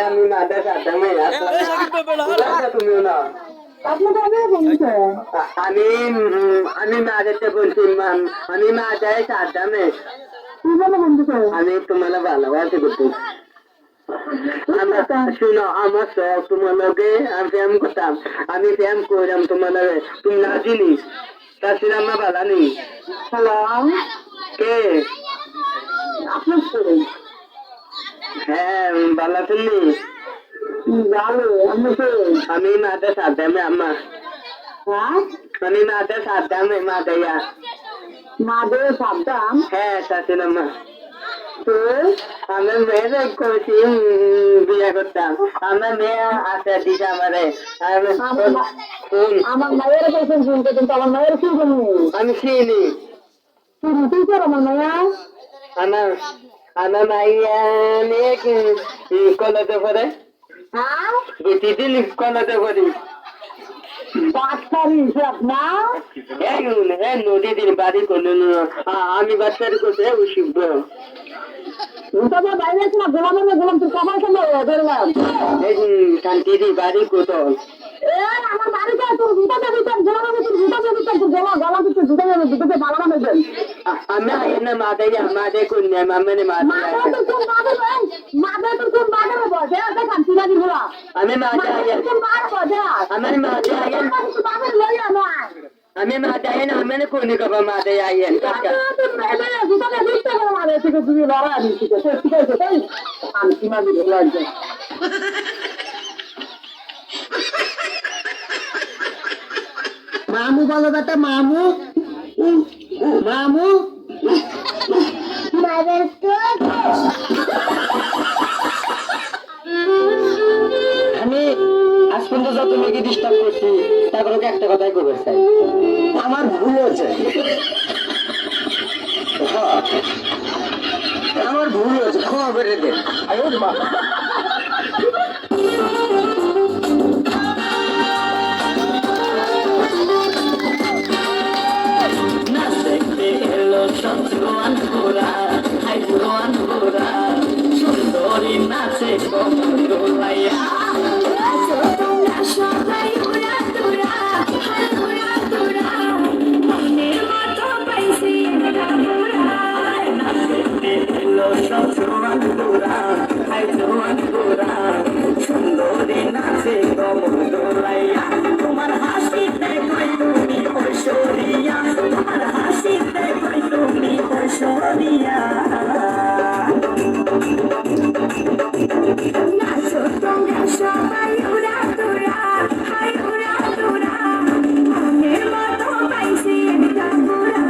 আমি মাদার সাদ্দামে তুমিও না আমি মাদারটা বলছি আমি মাদার সাদ্দামে আমি তোমার ভালোবাসি করতে শুনো আমার শখ তোমার লগে আমি প্রেম করতাম আমি প্রেম করলাম তোমার লগে তুমি না জিনিস তাছাড়া আমার ভালো নেই হ্যালো কে আপনার হ্যাঁ ভালো শুননি ভালো আমি মাদার সাদ্দামে আম্মা আমি মাদার সাদ্দামে মাদাইয়া মাদের সাদ্দাম হ্যাঁ চাচির আম্মা তো আমি মেয়ে করছি বিয়ে করতাম আমার মেয়ে আছে দিদা আমারে আমার মায়ের কাছে শুনতে কিন্তু আমার মায়ের কি বলবো আমি চিনি তুই কর আমার মায়া আমার আমার মাইয়া মেয়ে কলেজে পড়ে দিদি কলেজে পড়ি বাচ্চারি আপনার নদীদের বাড়ি করলেন আমি বাচ্চারি করতে শিখব বাইরে না গোলাম গোলাম তোর কমার ধরলাম শান্তিদি বাড়ি কোথাও আমার বাড়িতে তোর জুতাতে দিতাম গোলাম তোর জুতাতে দিতাম তোর গলা তোর জুতাতে ভালো না দেন আমি এনে মাদে কন্যা মামনে মাদে তো কোন মাদে তো কোন মাদে বসে আছে শান্তি না দিব আমি মাদে কোন মাদে বসে আমি মাদে মাদে লই না আমি মাদে না আমি কোন কবা মাদে আইয়েন কাকা জুতাতে দিতে মাদে থেকে তুমি লড়া দিতে ঠিক আছে তাই শান্তি না দিব লাগে মামু বলো বেটা মামু মামু আমি আজ পর্যন্ত যত মেয়েকে ডিস্টার্ব করছি তারপরে একটা কথাই করবে চাই আমার ভুল হয়েছে আমার ভুল হয়েছে ক্ষমা করে দেন সুন্দরী নাচে কমলাইয়া তোমরা সবাই উড়া তোরা তোরা মনের মতো পাইছি সুন্দরী নাচে কমলাইয়া তোমার হাসিতে কই তুমি ঐশ্বরিয়া তোমার হাসিতে কই তুমি ঐশ্বরিয়া নাচো তোমরা সবাই উড়া তোরা মনের মতো পাইছি একটা পুরা